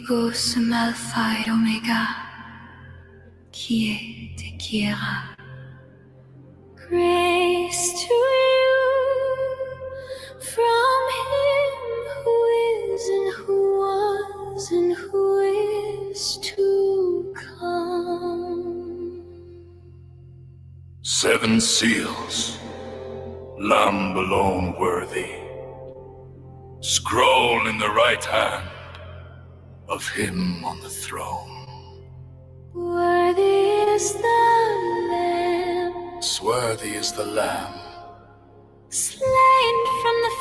Ego sum alpha et omega, qui est et qui ira. Grace to you from him who is and who was and who is to come. 7 seals, Lamb alone worthy, scroll in the right hand of him on the throne. Worthy is the Lamb, Worthy is the Lamb, slain from the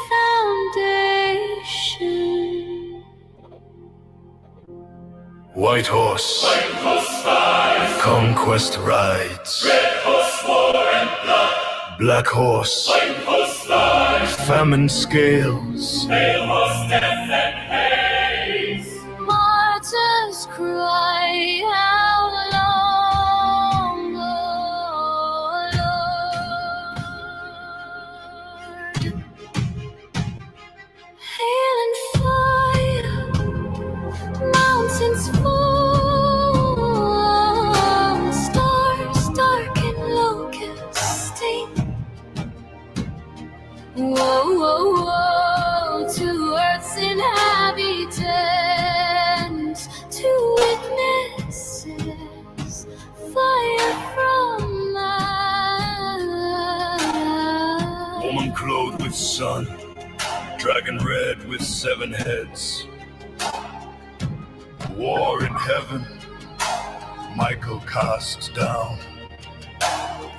foundation. White horse, conquest rides, Red horse, war and blood, black horse, white horse, lies, famine scales, pale horse, death and haze. Martyrs cry, how long, O Lord? Hail and fire, mountains fall, stars dark and locusts sting. Woe, woe, woe to earth's inhabitants, to witnesses, fire from light. woman clothed with sun, dragon red with 7 heads. War in heaven, Michael casts down.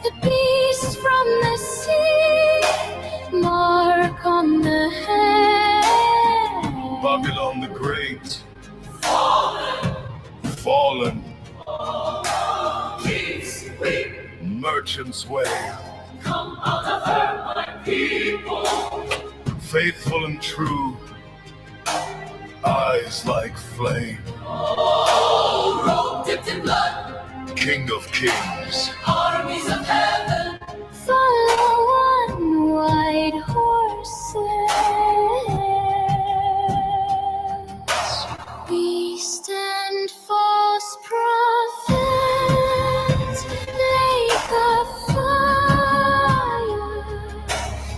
The beast from the sea, mark on the head. Babylon the Great, fallen, Kings weep, merchants wail, come out of her, my people. faithful and true, eyes like flame, Oh, robe dipped in blood, King of kings, armies of heaven. Follow on white horses. Beast and false prophets, lake of fire,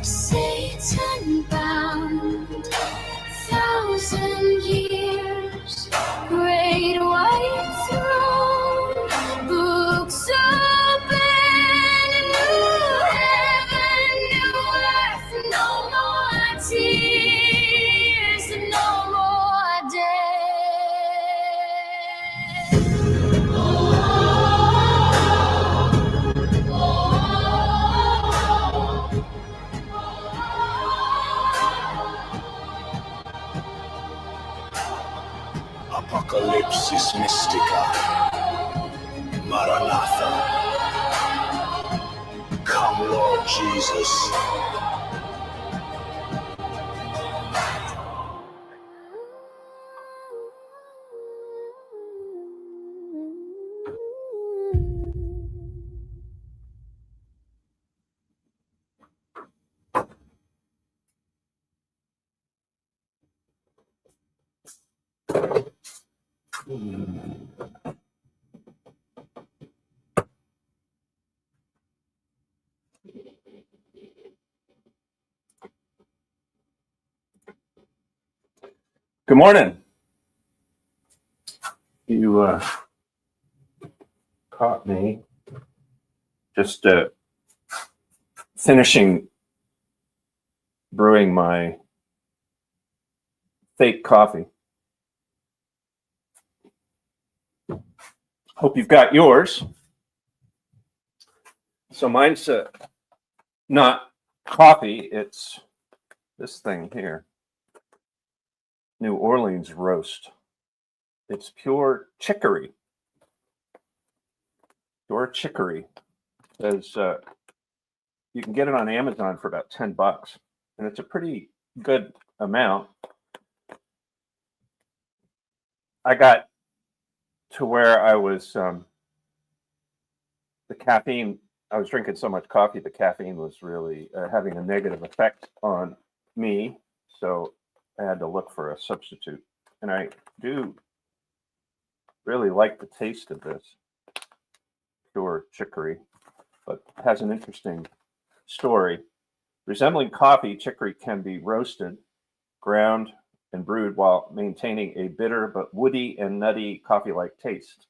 Satan bound, 1,000 years, great white throne, books open, new heaven, new earth, no more tears, no more death. Apocalypsis Mystica, Maranatha, come Lord Jesus. Good morning. You caught me just finishing brewing my fake coffee. Hope you've got yours. So mine's not coffee, it's this thing here. New Orleans roast. It's pure chicory. Pure chicory. There's you can get it on Amazon for about $10, and it's a pretty good amount. I got to where I was the caffeine. I was drinking so much coffee, the caffeine was really having a negative effect on me. So I had to look for a substitute. And I do really like the taste of this pure chicory, but it has an interesting story. Resembling coffee, chicory can be roasted, ground, and brewed while maintaining a bitter but woody and nutty coffee-like taste.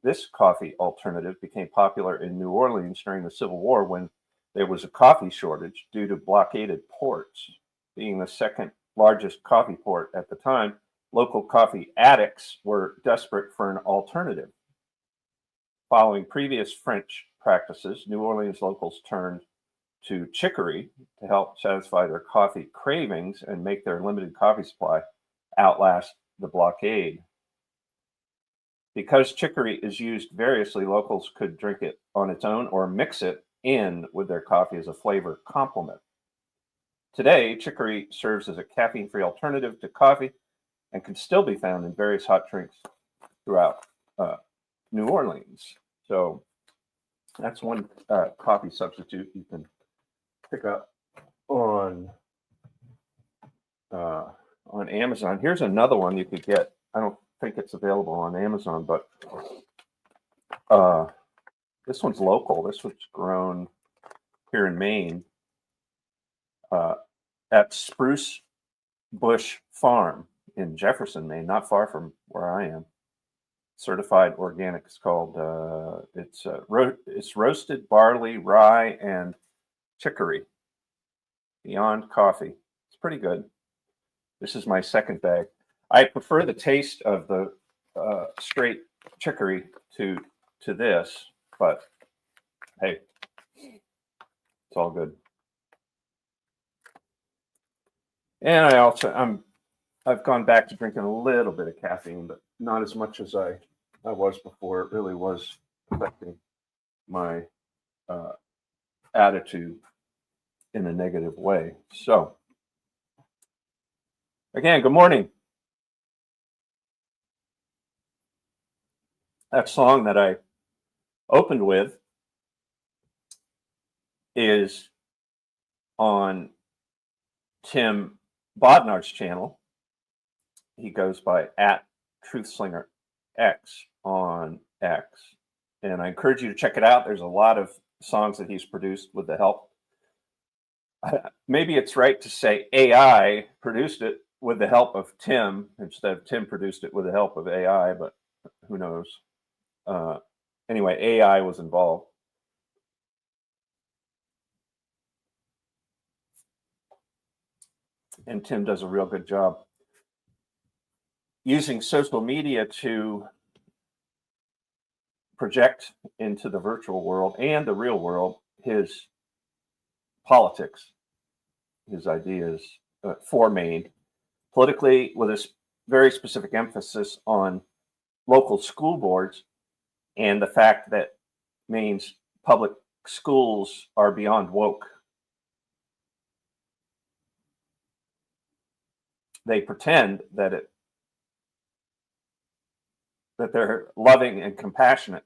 This coffee alternative became popular in New Orleans during the Civil War when there was a coffee shortage due to blockaded ports. Being the second largest coffee port at the time, local coffee addicts were desperate for an alternative. Following previous French practices, New Orleans locals turned to chicory to help satisfy their coffee cravings and make their limited coffee supply outlast the blockade. Because chicory is used variously, locals could drink it on its own or mix it in with their coffee as a flavor complement. Today, chicory serves as a caffeine-free alternative to coffee and can still be found in various hot drinks throughout New Orleans. So that's one coffee substitute you can pick up on Amazon. Here's another one you could get. I don't think it's available on Amazon, but this one's local. This one's grown here in Maine at Spruce Bush Farm in Jefferson, Maine, not far from where I am. Certified organic. It's called. It's roasted barley, rye, and chicory. Beyond coffee. It's pretty good. This is my second bag. I prefer the taste of the straight chicory to this, but hey, it's all good. And I've gone back to drinking a little bit of caffeine, but not as much as I was before. It really was affecting my attitude in a negative way. So, again, good morning. That song that I opened with is on Tim Bodnar's channel. He goes by @TruthSlingerX on X. And I encourage you to check it out. There's a lot of songs that he's produced with the help. Maybe it's right to say AI produced it with the help of Tim instead of Tim produced it with the help of AI, but who knows? Anyway, AI was involved. And Tim does a real good job using social media to project into the virtual world and the real world his politics, his ideas for Maine, politically, with a very specific emphasis on local school boards and the fact that Maine's public schools are beyond woke. They pretend that they're loving and compassionate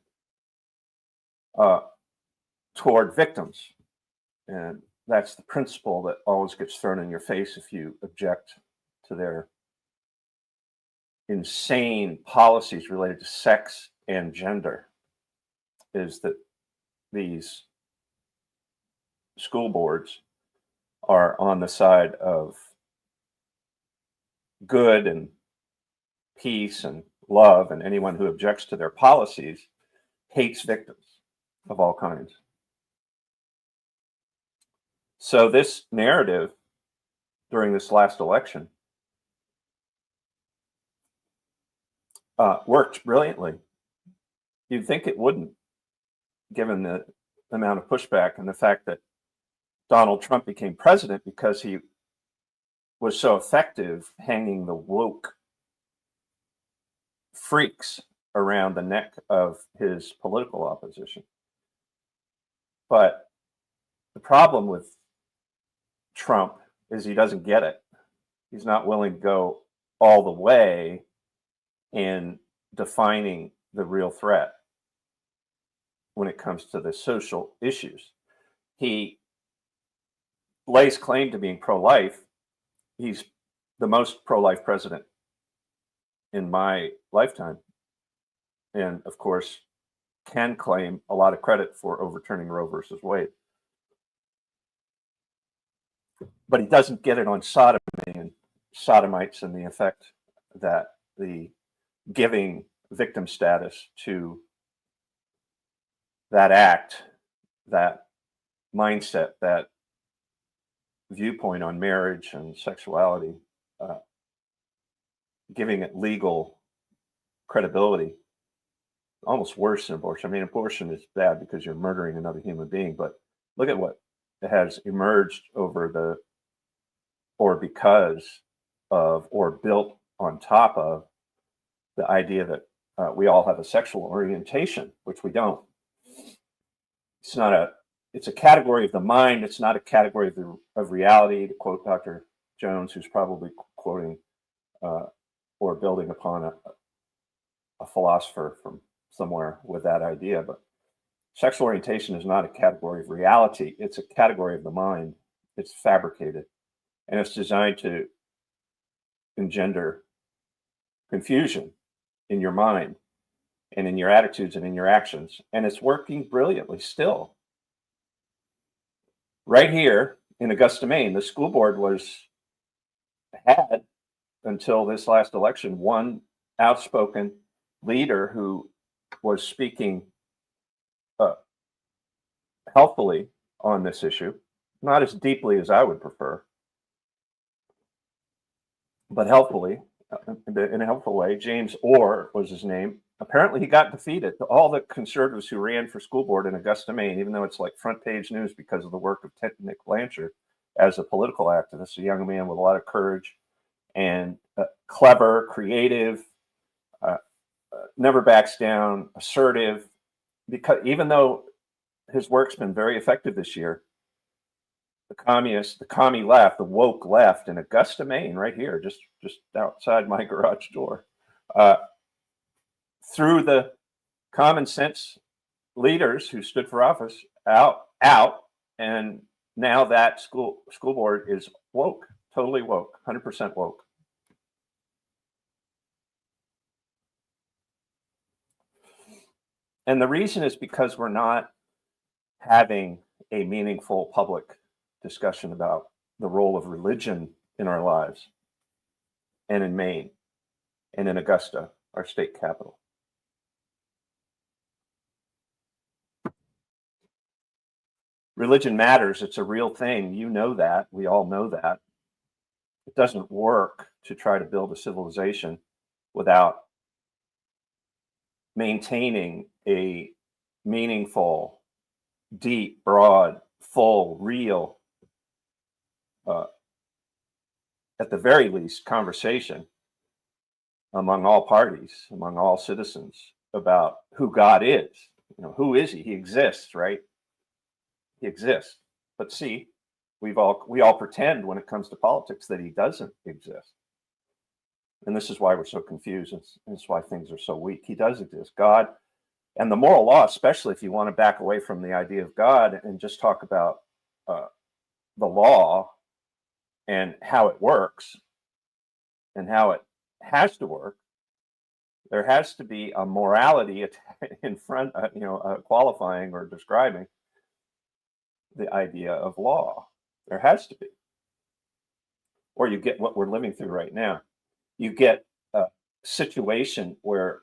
toward victims. And that's the principle that always gets thrown in your face if you object to their insane policies related to sex and gender, is that these school boards are on the side of good and peace and love, and anyone who objects to their policies hates victims of all kinds. So this narrative during this last election worked brilliantly. You'd think it wouldn't, given the amount of pushback and the fact that Donald Trump became president because he was so effective hanging the woke freaks around the neck of his political opposition. But the problem with Trump is he doesn't get it. He's not willing to go all the way in defining the real threat when it comes to the social issues. He lays claim to being pro-life. He's the most pro-life president in my lifetime. And of course, can claim a lot of credit for overturning Roe versus Wade. But he doesn't get it on sodomy and sodomites and the effect that the giving victim status to that act, that mindset, that viewpoint on marriage and sexuality, giving it legal credibility, almost worse than abortion. I mean, abortion is bad because you're murdering another human being, but look at what has emerged over the, or because of, or built on top of the idea that we all have a sexual orientation, which we don't. It's not a, it's a category of the mind. It's not a category of reality, to quote Dr. Jones, who's probably quoting or building upon a philosopher from somewhere with that idea. But sexual orientation is not a category of reality. It's a category of the mind. It's fabricated, and it's designed to engender confusion in your mind and in your attitudes and in your actions. And it's working brilliantly still. Right here in Augusta, Maine, the school board had until this last election one outspoken leader who was speaking helpfully on this issue, not as deeply as I would prefer, but helpfully, in a helpful way. James Orr was his name. Apparently he got defeated. All the conservatives who ran for school board in Augusta, Maine, even though it's like front page news because of the work of Nick Blanchard as a political activist, a young man with a lot of courage and clever, creative, never backs down, assertive, because even though his work's been very effective this year, the commie left, the woke left in Augusta, Maine, right here, just outside my garage door, threw the common sense leaders who stood for office out, and now that school board is woke, totally woke, 100% woke. And the reason is because we're not having a meaningful public discussion about the role of religion in our lives, and in Maine, and in Augusta, our state capital. Religion matters. It's a real thing. You know that. We all know that. It doesn't work to try to build a civilization without maintaining a meaningful, deep, broad, full, real, at the very least, conversation among all parties, among all citizens, about who God is. You know, who is he? He exists, right? He exists. But see, we all pretend when it comes to politics that he doesn't exist. And this is why we're so confused. And this is why things are so weak. He does exist. God and the moral law, especially if you want to back away from the idea of God and just talk about the law and how it works and how it has to work, there has to be a morality in front, qualifying or describing the idea of law. There has to be. Or you get what we're living through right now. You get a situation where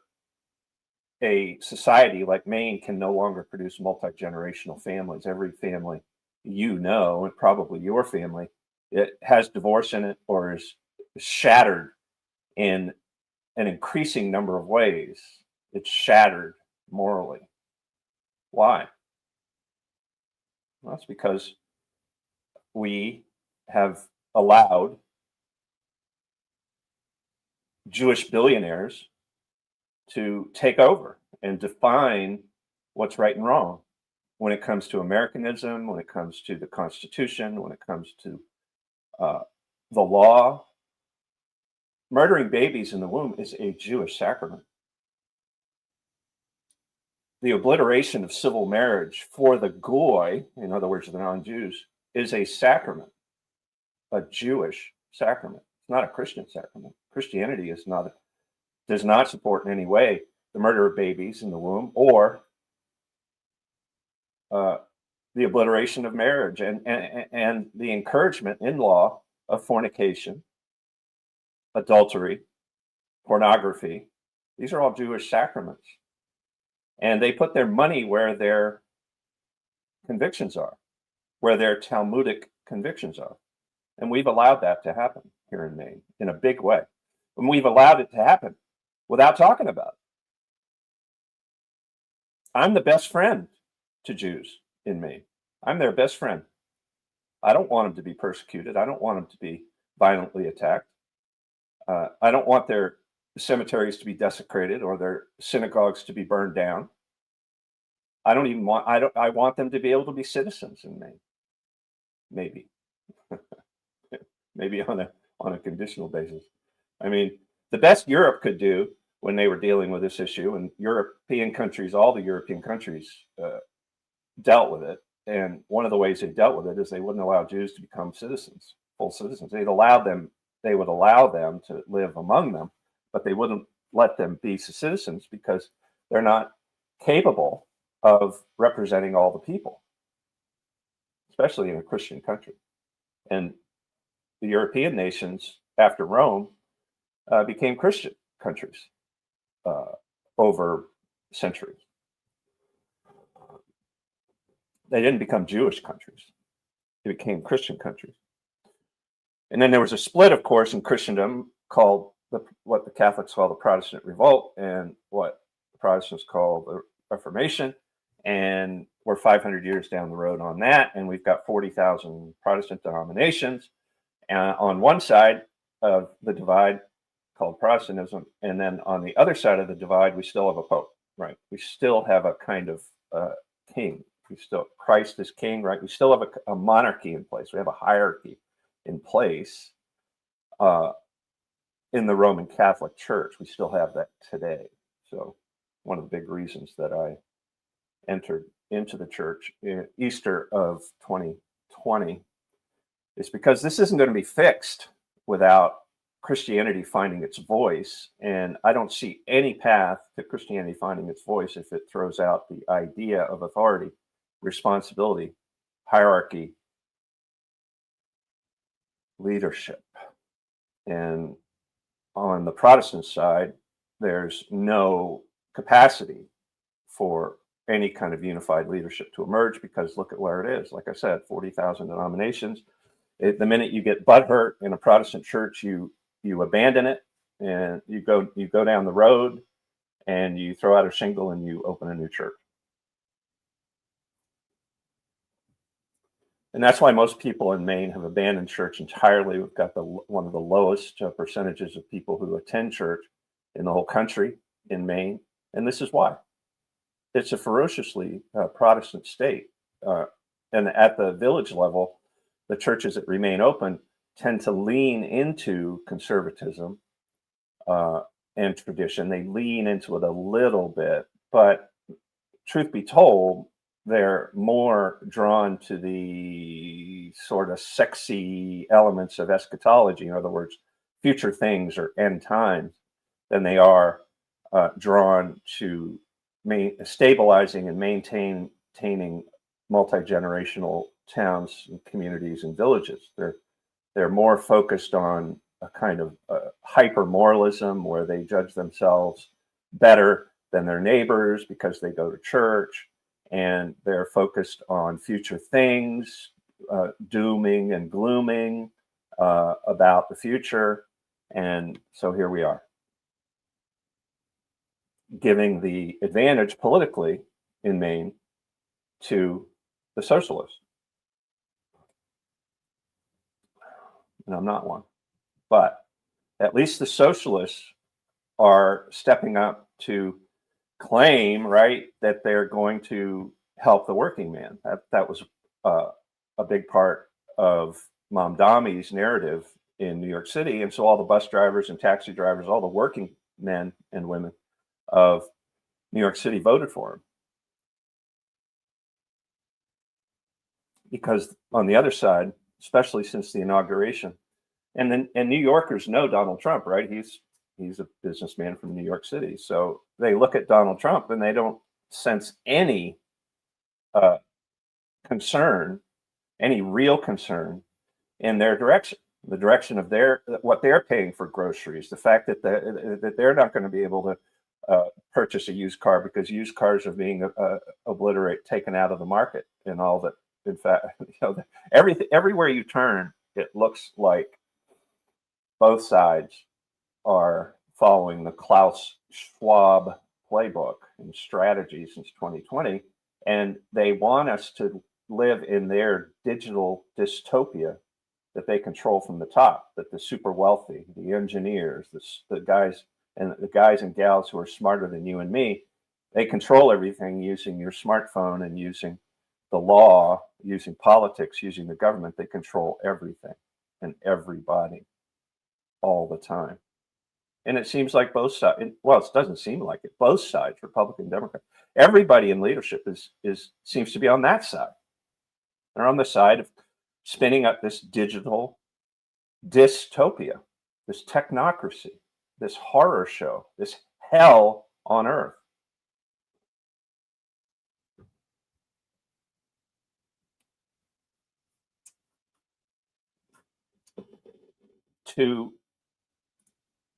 a society like Maine can no longer produce multi-generational families. Every family you know, and probably your family, it has divorce in it or is shattered in an increasing number of ways. It's shattered morally. Why? Well, that's because we have allowed Jewish billionaires to take over and define what's right and wrong when it comes to Americanism, when it comes to the Constitution, when it comes to the law. Murdering babies in the womb is a Jewish sacrament. The obliteration of civil marriage for the goy, in other words, the non-Jews, is a sacrament, a Jewish sacrament. It's not a Christian sacrament. Christianity is not does not support in any way the murder of babies in the womb or the obliteration of marriage and the encouragement in law of fornication, adultery, pornography. These are all Jewish sacraments. And they put their money where their convictions are, where their Talmudic convictions are. And we've allowed that to happen here in Maine in a big way. And we've allowed it to happen without talking about it. I'm the best friend to Jews in Maine. I'm their best friend. I don't want them to be persecuted. I don't want them to be violently attacked. I don't want their cemeteries to be desecrated or their synagogues to be burned down. I want them to be able to be citizens in Maine. Maybe. Maybe on a conditional basis. I mean, the best Europe could do when they were dealing with this issue, and European countries, all the European countries dealt with it. And one of the ways they dealt with it is they wouldn't allow Jews to become citizens, full citizens. They would allow them to live among them, but they wouldn't let them be citizens because they're not capable of representing all the people, especially in a Christian country. And the European nations after Rome became Christian countries over centuries. They didn't become Jewish countries. They became Christian countries. And then there was a split, of course, in Christendom called what the Catholics call the Protestant Revolt and what the Protestants call the Reformation. And we're 500 years down the road on that. And we've got 40,000 Protestant denominations on one side of the divide called Protestantism. And then on the other side of the divide, we still have a pope, right? We still have a kind of king. Christ is king, right? We still have a monarchy in place. We have a hierarchy in place in the Roman Catholic Church. We still have that today. So one of the big reasons that I entered into the church in Easter of 2020 is because this isn't going to be fixed without Christianity finding its voice. And I don't see any path to Christianity finding its voice if it throws out the idea of authority, responsibility, hierarchy, leadership. And on the Protestant side, there's no capacity for any kind of unified leadership to emerge because look at where it is. Like I said, 40,000 denominations. The minute you get butthurt in a Protestant church, you abandon it and you go down the road and you throw out a shingle and you open a new church. And that's why most people in Maine have abandoned church entirely. We've got one of the lowest percentages of people who attend church in the whole country in Maine. And this is why. It's a ferociously Protestant state. And at the village level, the churches that remain open tend to lean into conservatism and tradition. They lean into it a little bit. But truth be told, they're more drawn to the sort of sexy elements of eschatology, in other words, future things or end times, than they are drawn to stabilizing and maintaining multi-generational towns and communities and villages. They're more focused on a kind of hyper moralism where they judge themselves better than their neighbors because they go to church. And they're focused on future things, dooming and glooming about the future. And so here we are, giving the advantage politically in Maine to the socialists. And I'm not one. But at least the socialists are stepping up to claim, right, that they're going to help the working man. That was a big part of Mamdani's narrative in New York City. And so all the bus drivers and taxi drivers, all the working men and women of New York City voted for him. Because on the other side, especially since the inauguration, and New Yorkers know Donald Trump, right? He's a businessman from New York City. So they look at Donald Trump and they don't sense any concern, any real concern in their direction, the direction of what they're paying for groceries, the fact that they're not going to be able to purchase a used car because used cars are being taken out of the market, and all that. In fact, everywhere you turn, it looks like both sides are following the Klaus Schwab playbook and strategy since 2020, and they want us to live in their digital dystopia that they control from the top, that the super wealthy, the engineers, the guys and gals who are smarter than you and me, they control everything using your smartphone and using the law, using politics, using the government. They control everything and everybody all the time. And it seems like both sides, well, it doesn't seem like it, both sides, Republican, Democrat, everybody in leadership seems to be on that side. They're on the side of spinning up this digital dystopia, this technocracy, this horror show, this hell on earth. To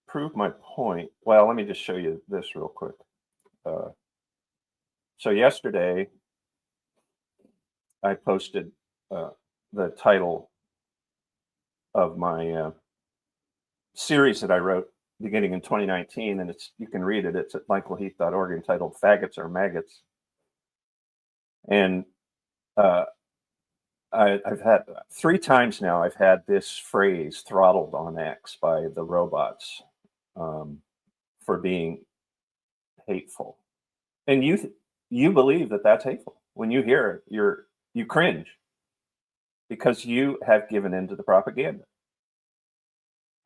prove my point, well, let me just show you this real quick. So yesterday, I posted the title of my series that I wrote beginning in 2019, and you can read it. It's at michaelheath.org, entitled "Faggots or Maggots." And I've had 3 times now. I've had this phrase throttled on X by the robots for being hateful, and you believe that that's hateful. When you hear it, you cringe because you have given in to the propaganda.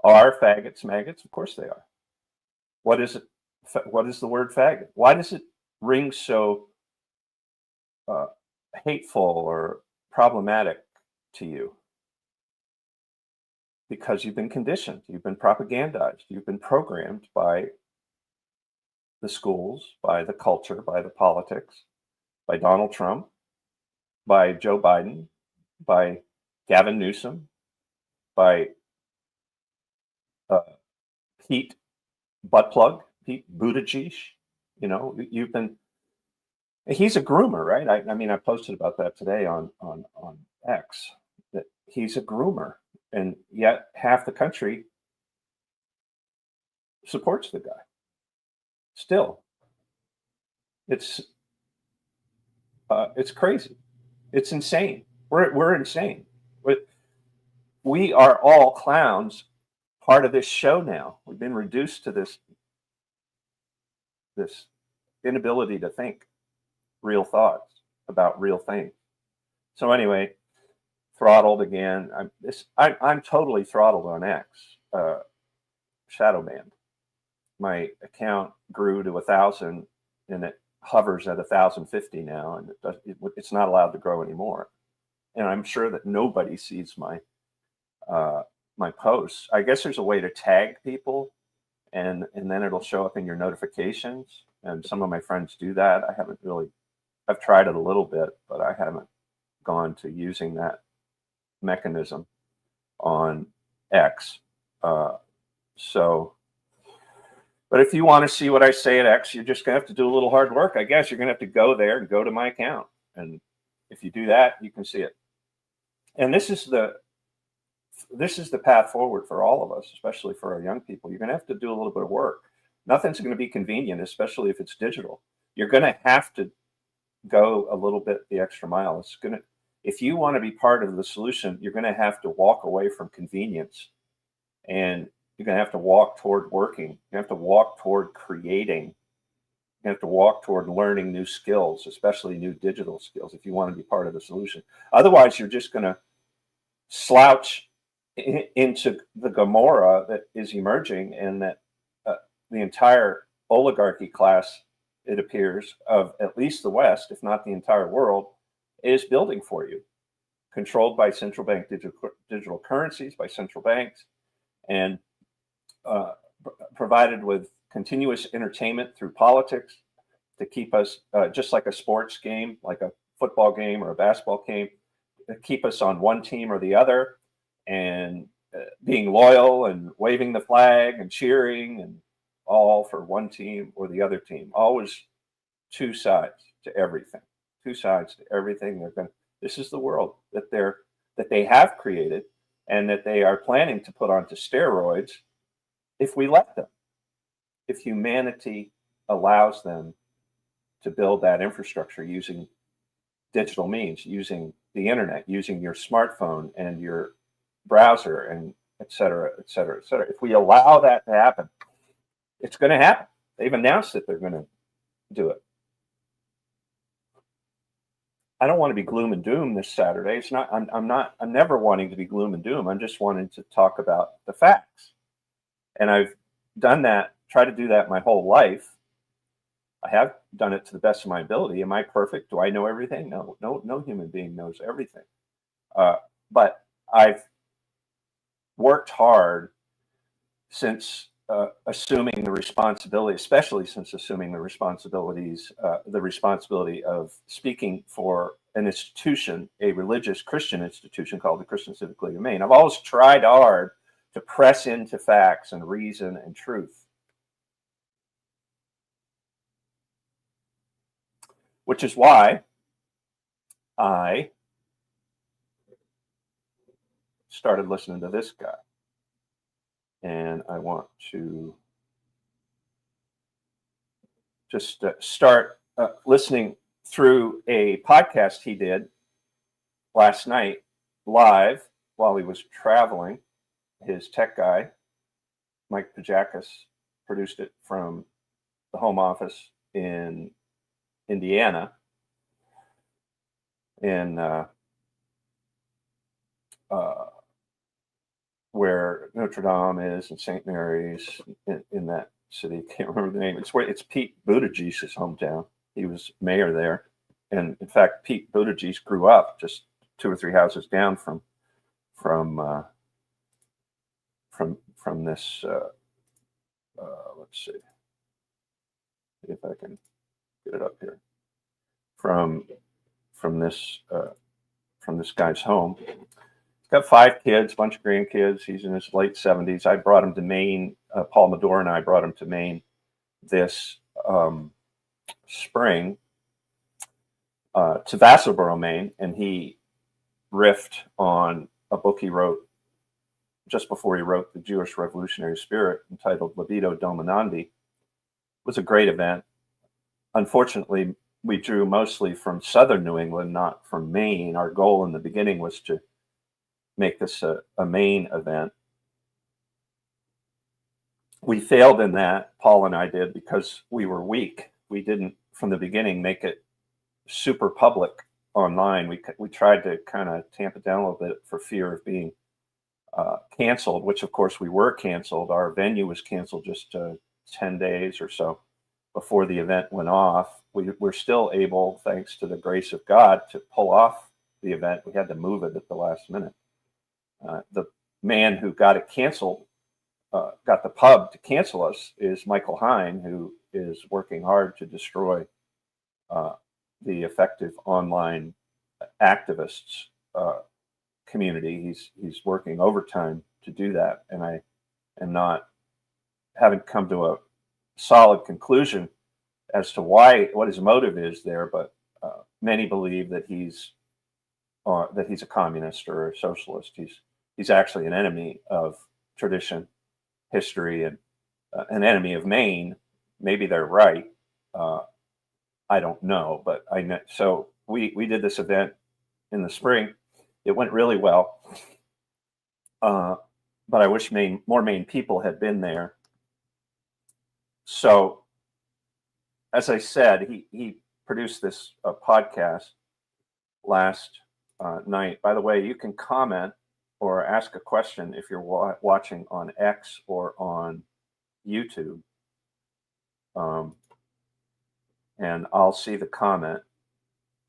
Are faggots maggots? Of course they are. What is it? What is the word faggot? Why does it ring so hateful or problematic to you? Because you've been conditioned, you've been propagandized, you've been programmed by the schools, by the culture, by the politics, by Donald Trump, by Joe Biden, by Gavin Newsom, by Pete Buttigieg. You know, he's a groomer, right? I mean, I posted about that today on X, that he's a groomer, and yet half the country supports the guy. Still, it's crazy. It's insane. We're insane. We are all clowns, part of this show now. We've been reduced to this inability to think real thoughts about real things. So anyway, throttled again. I'm totally throttled on X. Shadow banned. My account grew to 1,000, and it hovers at 1,050 now, and it's not allowed to grow anymore. And I'm sure that nobody sees my posts. I guess there's a way to tag people, and then it'll show up in your notifications. And some of my friends do that. I've tried it a little bit, but I haven't gone to using that mechanism on X. But if you want to see what I say at X, you're just going to have to do a little hard work. I guess you're going to have to go there and go to my account. And if you do that, you can see it. And this is the path forward for all of us, especially for our young people. You're going to have to do a little bit of work. Nothing's going to be convenient, especially if it's digital. You're going to have to go a little bit the extra mile. If you want to be part of the solution, you're going to have to walk away from convenience, and you're going to have to walk toward working. You have to walk toward creating. You have to walk toward learning new skills, especially new digital skills, if you want to be part of the solution. Otherwise, you're just going to slouch into the Gomorrah that is emerging, and that the entire oligarchy class, it appears, of at least the West, if not the entire world, is building for you, controlled by central bank digital currencies, by central banks, and provided with continuous entertainment through politics to keep us, just like a sports game, like a football game or a basketball game, to keep us on one team or the other, and being loyal and waving the flag and cheering, and all for one team or the other team. Always two sides to everything. Two sides to everything. This is the world that they have created, and that they are planning to put onto steroids if we let them. If humanity allows them to build that infrastructure using digital means, using the internet, using your smartphone and your browser, and et cetera, et cetera, et cetera. If we allow that to happen, it's going to happen. They've announced that they're going to do it. I don't want to be gloom and doom this Saturday. It's not. I'm never wanting to be gloom and doom. I'm just wanting to talk about the facts, and I've done that. Tried to do that my whole life. I have done it to the best of my ability. Am I perfect? Do I know everything? No human being knows everything. But I've worked hard since assuming the responsibility, especially since assuming the responsibility of speaking for an institution, a religious Christian institution called the Christian Civic League of Maine. I've always tried hard to press into facts and reason and truth, which is why I started listening to this guy. And I want to just start listening through a podcast he did last night live while he was traveling. His tech guy, Mike Pajakis, produced it from the home office in Indiana. And where Notre Dame is and St. Mary's in that city. Can't remember the name. It's Pete Buttigieg's hometown. He was mayor there. And in fact, Pete Buttigieg grew up just 2 or 3 houses down from this, let's see if I can get it up here, from this guy's home. Got 5 kids, a bunch of grandkids. He's in his late 70s. I brought him to Maine. Paul Medora and I brought him to Maine this spring, to Vassalboro, Maine, and he riffed on a book he wrote just before he wrote The Jewish Revolutionary Spirit, entitled Libido Dominandi. It was a great event. Unfortunately, we drew mostly from southern New England, not from Maine. Our goal in the beginning was to make this a Maine event. We failed in that, Paul and I did, because we were weak. We didn't, from the beginning, make it super public online. We tried to kind of tamp it down a little bit for fear of being canceled, which of course we were canceled. Our venue was canceled just 10 days or so before the event went off. We're still able, thanks to the grace of God, to pull off the event. We had to move it at the last minute. The man who got it canceled, got the pub to cancel us, is Michael Hine, who is working hard to destroy the effective online activists community. He's working overtime to do that, and I am haven't come to a solid conclusion as to what his motive is there, but many believe that he's a communist or a socialist. He's actually an enemy of tradition, history, and an enemy of Maine. Maybe they're right. I don't know, but I know. So we did this event in the spring. It went really well, but I wish more Maine people had been there. So, as I said, he produced this podcast last night. By the way, you can comment or ask a question if you're watching on X or on YouTube, and I'll see the comment.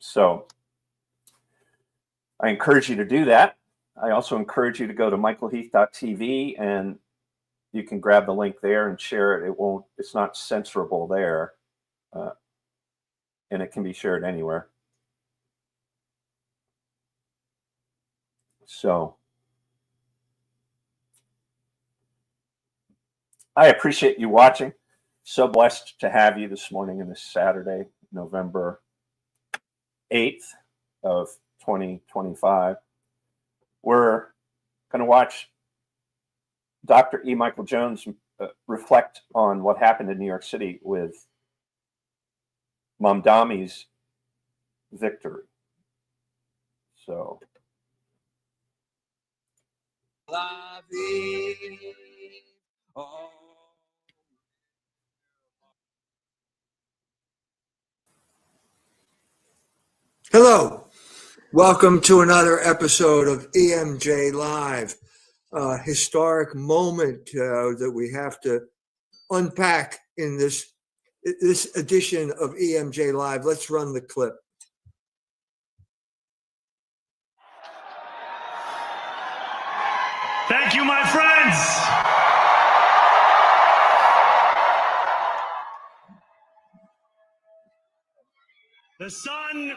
So I encourage you to do that. I also encourage you to go to michaelheath.tv and you can grab the link there and share it. It's not censorable there, and it can be shared anywhere. So I appreciate you watching. So blessed to have you this morning and this Saturday, November 8th of 2025. We're going to watch Dr. E. Michael Jones reflect on what happened in New York City with Mamdani's victory. So. Hello, welcome to another episode of EMJ Live, a historic moment that we have to unpack in this edition of EMJ Live. Let's run the clip. Thank you, my friends. The sun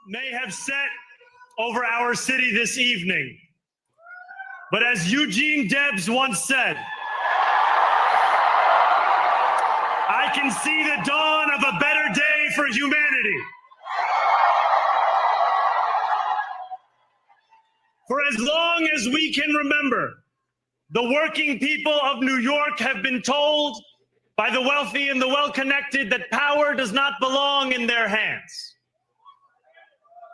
may have set over our city this evening, but as Eugene Debs once said, I can see the dawn of a better day for humanity. For as long as we can remember, the working people of New York have been told by the wealthy and the well-connected that power does not belong in their hands.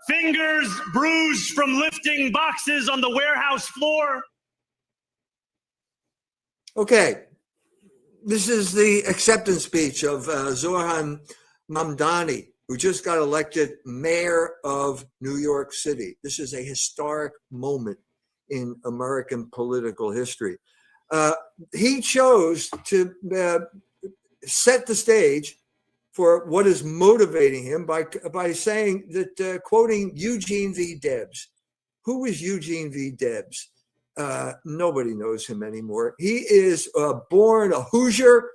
Fingers bruised from lifting boxes on the warehouse floor. Okay, this is the acceptance speech of Zohran Mamdani, who just got elected mayor of New York City. This is a historic moment in American political history. He chose to set the stage for what is motivating him by saying that, quoting Eugene V. Debs. Who is Eugene V. Debs? Nobody knows him anymore. He is born a Hoosier,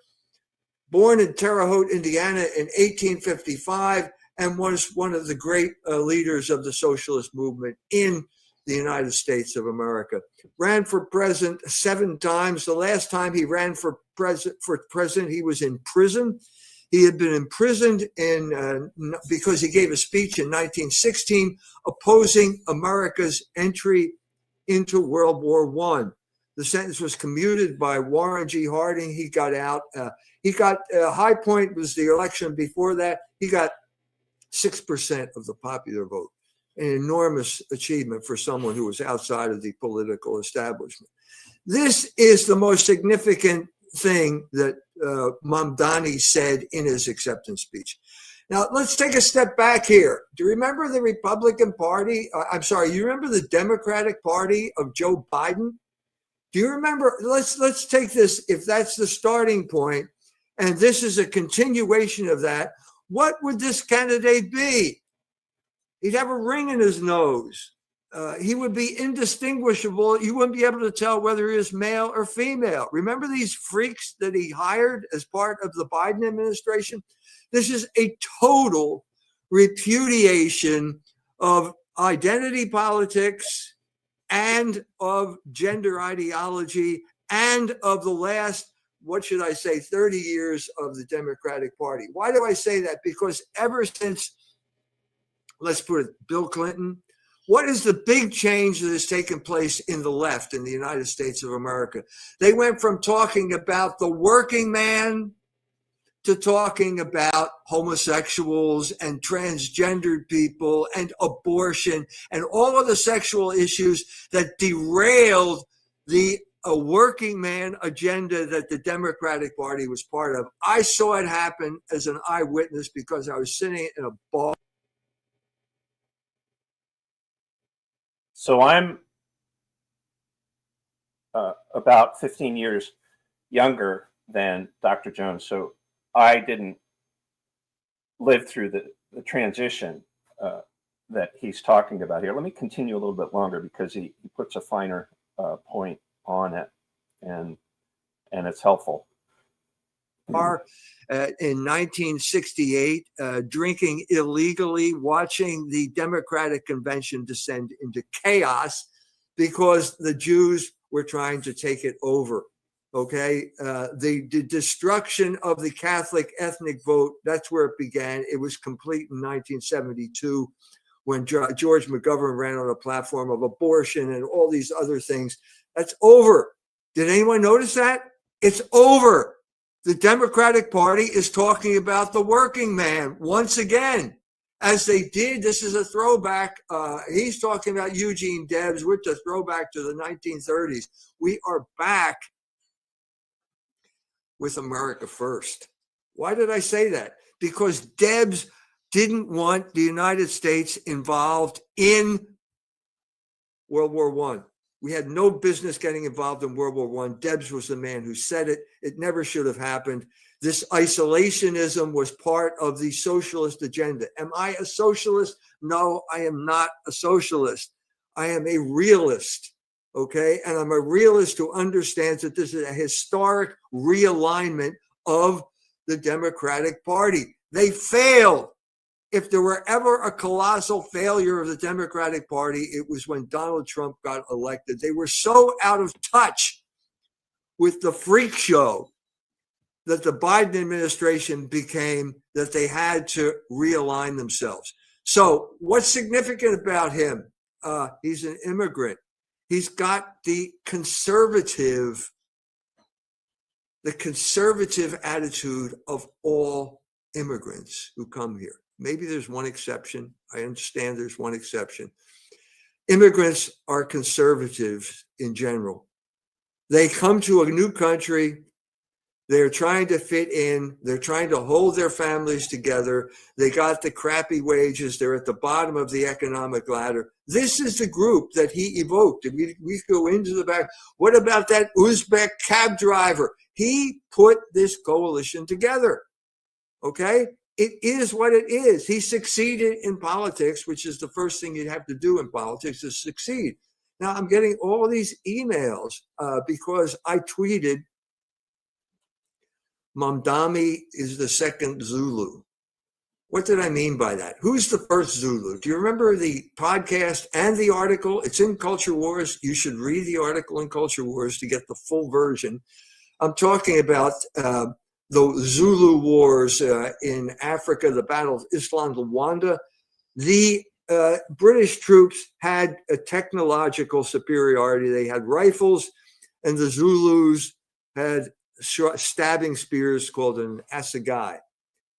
born in Terre Haute, Indiana in 1855, and was one of the great leaders of the socialist movement in the United States of America. Ran for president 7 times. The last time he ran for president, he was in prison. He had been imprisoned because he gave a speech in 1916 opposing America's entry into World War I. The sentence was commuted by Warren G. Harding. He got out. High point was the election before that. He got 6% of the popular vote, an enormous achievement for someone who was outside of the political establishment. This is the most significant thing that Mamdani said in his acceptance speech. Now, let's take a step back here. Do you remember the Republican Party? You remember the Democratic Party of Joe Biden? Do you remember? Let's take this, if that's the starting point, and this is a continuation of that. What would this candidate be? He'd have a ring in his nose. He would be indistinguishable. You wouldn't be able to tell whether he is male or female. Remember these freaks that he hired as part of the Biden administration? This is a total repudiation of identity politics and of gender ideology and of the last, 30 years of the Democratic Party. Why do I say that? Because ever since, let's put it, Bill Clinton, what is the big change that has taken place in the left in the United States of America? They went from talking about the working man to talking about homosexuals and transgendered people and abortion and all of the sexual issues that derailed the working man agenda that the Democratic Party was part of. I saw it happen as an eyewitness because I was sitting in a bar. So I'm about 15 years younger than Dr. Jones. So I didn't live through the transition that he's talking about here. Let me continue a little bit longer because he puts a finer point on it. And and it's helpful. In 1968, drinking illegally, watching the Democratic Convention descend into chaos because the Jews were trying to take it over. Okay, the destruction of the Catholic ethnic vote, that's where it began. It was complete in 1972 when George McGovern ran on a platform of abortion and all these other things. That's over. Did anyone notice that? It's over. The Democratic Party is talking about the working man once again, as they did. This is a throwback. He's talking about Eugene Debs, which is a throwback to the 1930s. We are back with America First. Why did I say that? Because Debs didn't want the United States involved in World War I. We had no business getting involved in World War I. Debs was the man who said it. It never should have happened. This isolationism was part of the socialist agenda. Am I a socialist? No, I am not a socialist. I am a realist, okay? And I'm a realist who understands that this is a historic realignment of the Democratic Party. They failed. If there were ever a colossal failure of the Democratic Party, it was when Donald Trump got elected. They were so out of touch with the freak show that the Biden administration became that they had to realign themselves. So what's significant about him? He's an immigrant. He's got the conservative attitude of all immigrants who come here. Maybe there's one exception. I understand there's one exception. Immigrants are conservatives in general. They come to a new country. They're trying to fit in. They're trying to hold their families together. They got the crappy wages. They're at the bottom of the economic ladder. This is the group that he evoked. And we go into the back. What about that Uzbek cab driver? He put this coalition together. Okay? It is what it is. He succeeded in politics, which is the first thing you have to do in politics is succeed. Now, I'm getting all these emails because I tweeted, Mamdani is the second Zulu. What did I mean by that? Who's the first Zulu? Do you remember the podcast and the article? It's in Culture Wars. You should read the article in Culture Wars to get the full version. I'm talking about the Zulu Wars in Africa, the Battle of Island Luanda. The British troops had a technological superiority. They had rifles, and the Zulus had stabbing spears called an assegai.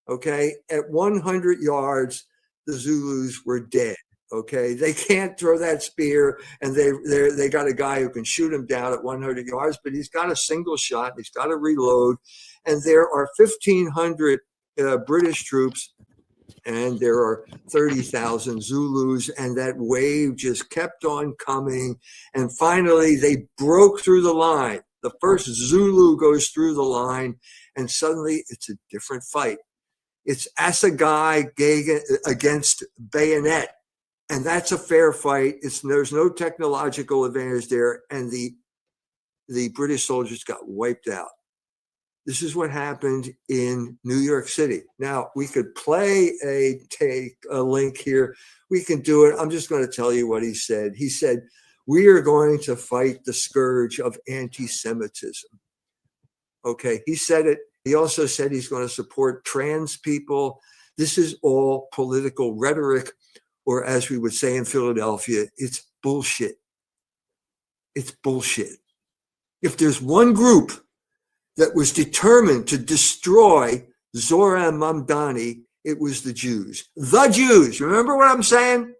Okay, at 100 yards, the Zulus were dead. Okay, they can't throw that spear, and they got a guy who can shoot him down at 100 yards, but he's got a single shot. He's got to reload, and there are 1,500 British troops, and there are 30,000 Zulus, and that wave just kept on coming, and finally they broke through the line. The first Zulu goes through the line, and suddenly it's a different fight. It's assegai against bayonet. And that's a fair fight. There's no technological advantage there. And the British soldiers got wiped out. This is what happened in New York City. Now, we could take a link here. We can do it. I'm just going to tell you what he said. He said, we are going to fight the scourge of anti-Semitism. Okay, he said it. He also said he's going to support trans people. This is all political rhetoric, or as we would say in Philadelphia, it's bullshit. It's bullshit. If there's one group that was determined to destroy Zoran Mamdani, it was the Jews. The Jews. Remember what I'm saying?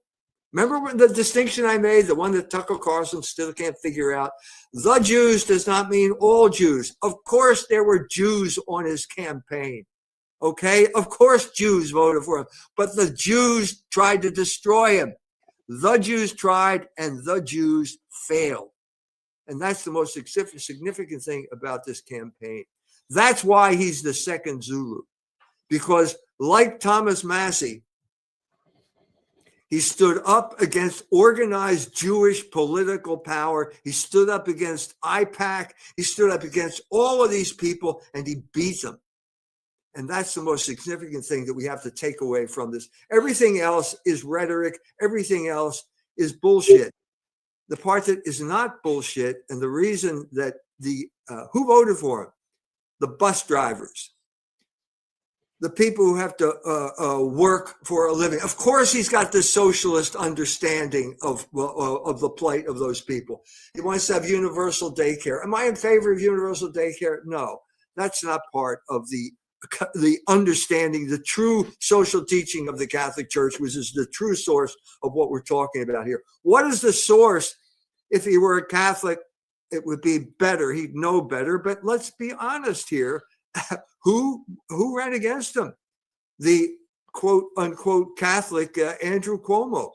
Remember the distinction I made, the one that Tucker Carlson still can't figure out? The Jews does not mean all Jews. Of course, there were Jews on his campaign. Okay? Of course, Jews voted for him. But the Jews tried to destroy him. The Jews tried, and the Jews failed. And that's the most significant thing about this campaign. That's why he's the second Zulu. Because like Thomas Massey, He stood up against organized Jewish political power. He stood up against IPAC. He stood up against all of these people, and he beat them. And that's the most significant thing that we have to take away from this. Everything else is rhetoric. Everything else is bullshit. The part that is not bullshit, and the reason that who voted for him? The bus drivers, the people who have to work for a living. Of course, he's got this socialist understanding of the plight of those people. He wants to have universal daycare. Am I in favor of universal daycare? No, that's not part of the understanding, the true social teaching of the Catholic Church, which is the true source of what we're talking about here. What is the source? If he were a Catholic, it would be better. He'd know better. But let's be honest here. Who ran against him? The quote unquote Catholic Andrew Cuomo,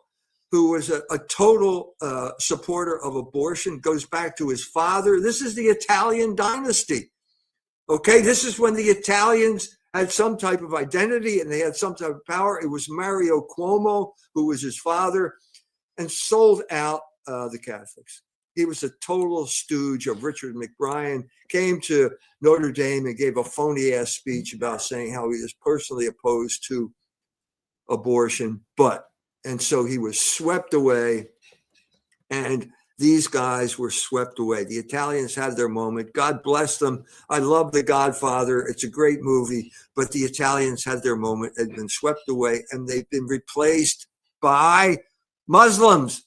who was a total supporter of abortion, goes back to his father. This is the Italian dynasty. Okay, this is when the Italians had some type of identity and they had some type of power. It was Mario Cuomo, who was his father, and sold out the Catholics. He was a total stooge of Richard McBrien, came to Notre Dame and gave a phony-ass speech about saying how he was personally opposed to abortion. And so he was swept away, and these guys were swept away. The Italians had their moment. God bless them. I love The Godfather. It's a great movie, but the Italians had their moment, had been swept away, and they've been replaced by Muslims.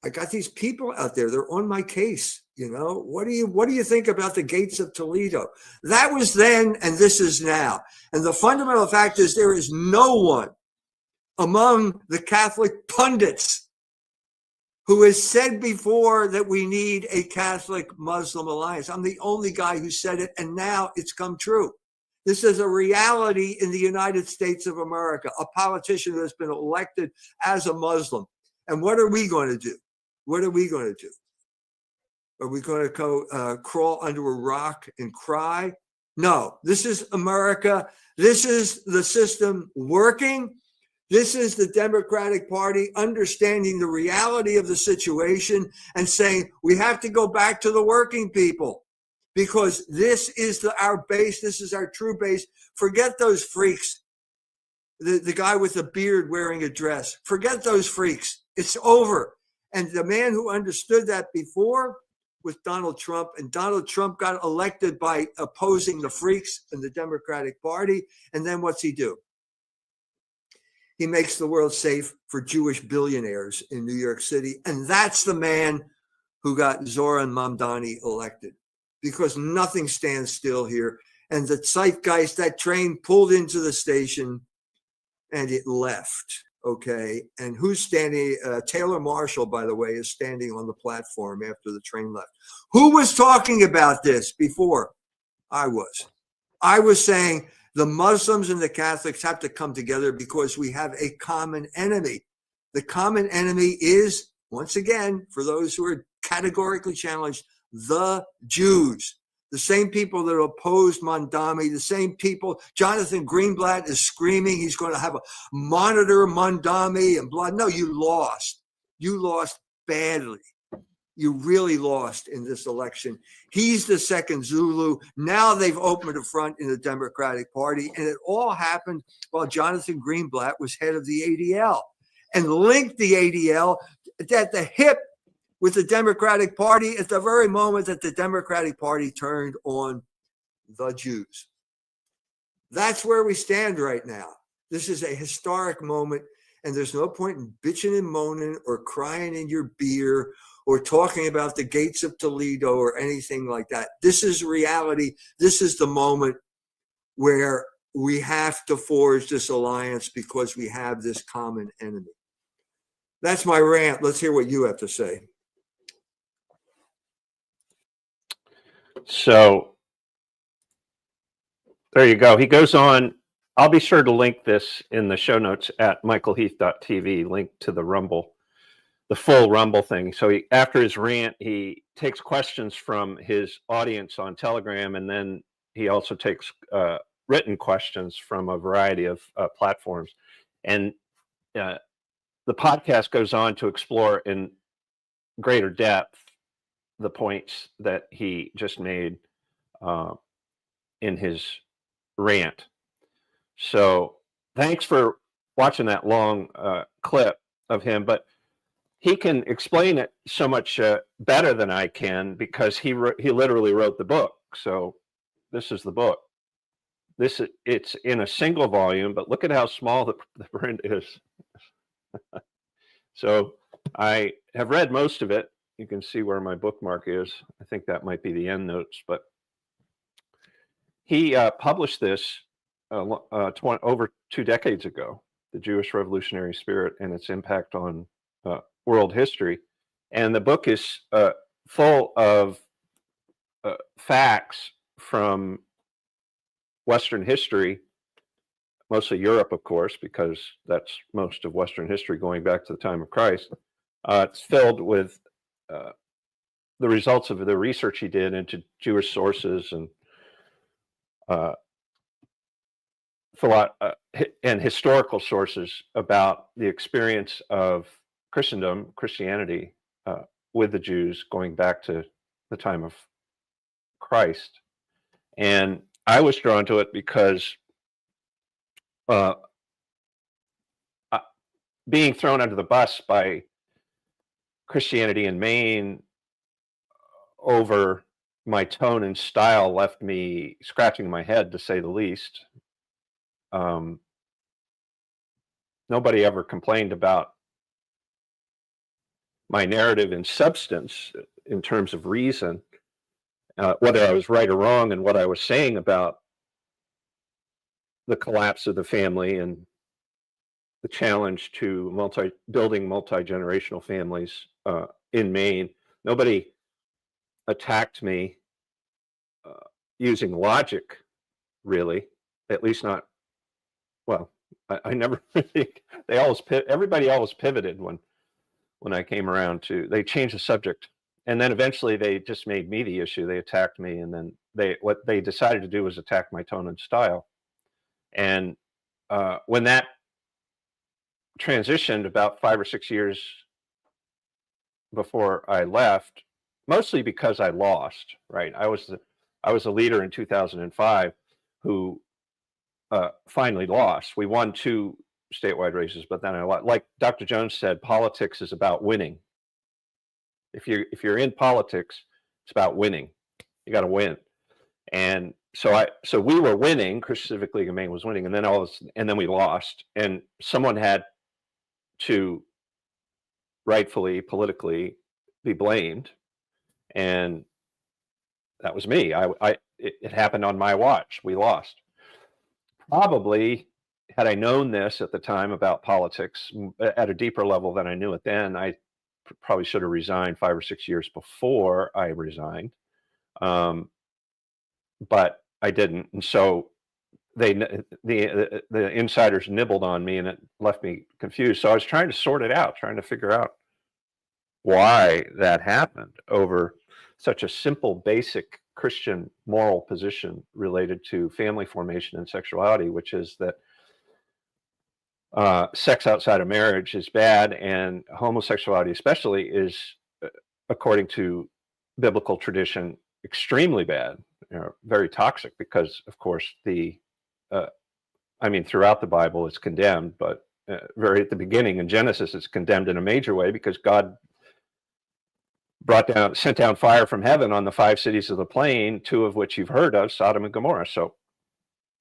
I got these people out there. They're on my case. You know, what do you think about the gates of Toledo? That was then, and this is now. And the fundamental fact is there is no one among the Catholic pundits who has said before that we need a Catholic-Muslim alliance. I'm the only guy who said it, and now it's come true. This is a reality in the United States of America, a politician who has been elected as a Muslim. And what are we going to do? What are we going to do? Are we going to go crawl under a rock and cry? No, this is America. This is the system working. This is the Democratic Party understanding the reality of the situation and saying we have to go back to the working people because this is our base. This is our true base. Forget those freaks. The guy with the beard wearing a dress. Forget those freaks. It's over. And the man who understood that before was Donald Trump. And Donald Trump got elected by opposing the freaks in the Democratic Party. And then what's he do? He makes the world safe for Jewish billionaires in New York City. And that's the man who got Zoran Mamdani elected, because nothing stands still here. And the zeitgeist, that train pulled into the station and it left. Okay. And who's standing? Taylor Marshall, by the way, is standing on the platform after the train left. Who was talking about this before? I was saying the Muslims and the Catholics have to come together because we have a common enemy. The common enemy is, once again, for those who are categorically challenged, the Jews. The same people that opposed Mamdani, the same people. Jonathan Greenblatt is screaming he's going to have a monitor Mamdani and blah. No, you lost. You lost badly. You really lost in this election. He's the second Zulu. Now they've opened a front in the Democratic Party, and it all happened while Jonathan Greenblatt was head of the ADL and linked the ADL at the hip with the Democratic Party at the very moment that the Democratic Party turned on the Jews. That's where we stand right now. This is a historic moment, and there's no point in bitching and moaning or crying in your beer or talking about the gates of Toledo or anything like that. This is reality. This is the moment where we have to forge this alliance because we have this common enemy. That's my rant. Let's hear what you have to say. So there you go. He goes on. I'll be sure to link this in the show notes at michaelheath.tv, link to the Rumble, the full Rumble thing. So after his rant, he takes questions from his audience on Telegram, and then he also takes written questions from a variety of platforms. And the podcast goes on to explore in greater depth the points that he just made in his rant. So thanks for watching that long clip of him, but he can explain it so much better than I can because he literally wrote the book. So this is the book. It's in a single volume, but look at how small the print is. So I have read most of it. You can see where my bookmark is. I think that might be the end notes, but he published this over 2 decades ago, The Jewish Revolutionary Spirit and Its Impact on World History. And the book is full of facts from Western history, mostly Europe, of course, because that's most of Western history going back to the time of Christ. It's filled with the results of the research he did into Jewish sources and and historical sources about the experience of Christianity, with the Jews going back to the time of Christ. And I was drawn to it because being thrown under the bus by Christianity in Maine over my tone and style left me scratching my head, to say the least. Nobody ever complained about my narrative in substance, in terms of reason, whether I was right or wrong, and what I was saying about the collapse of the family and the challenge to building multi-generational families in Maine. Nobody attacked me using logic, really, at least not. Well, I never think everybody always pivoted when I came around to. They changed the subject, and then eventually they just made me the issue. They attacked me, and then what they decided to do was attack my tone and style. And when that transitioned about 5 or 6 years before I left, mostly because I lost, right? I was a leader in 2005 who finally lost. We won 2 statewide races, but then I lost. Like Dr. Jones said, politics is about winning. If you're in politics, it's about winning. You got to win. And so we were winning. Christian Civic League of Maine was winning, and then we lost, and someone had to rightfully, politically, be blamed, and that was me. It happened on my watch. We lost. Probably, had I known this at the time about politics at a deeper level than I knew it then, I probably should have resigned 5 or 6 years before I resigned. But I didn't, and so the insiders nibbled on me, and it left me confused. So I was trying to sort it out, trying to figure out why that happened over such a simple, basic Christian moral position related to family formation and sexuality, which is that sex outside of marriage is bad, and homosexuality especially is, according to biblical tradition, extremely bad, very toxic, because of course throughout the Bible it's condemned, but very at the beginning in Genesis it's condemned in a major way, because God sent down fire from heaven on the 5 cities of the plain, 2 of which you've heard of, Sodom and Gomorrah. So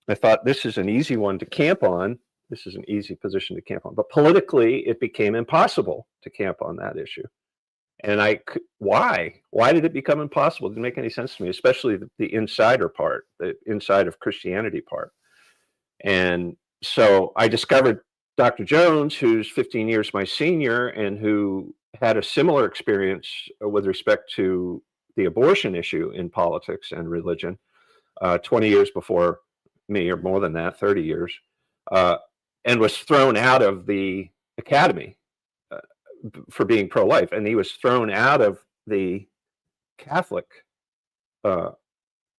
I thought, this is an easy one to camp on. This is an easy position to camp on. But politically, it became impossible to camp on that issue. And why? Why did it become impossible? It didn't make any sense to me, especially the insider part, the inside of Christianity part. And so I discovered Dr. Jones, who's 15 years my senior, and who had a similar experience with respect to the abortion issue in politics and religion, 20 years before me, or more than that, 30 years, and was thrown out of the academy for being pro-life. And he was thrown out of the Catholic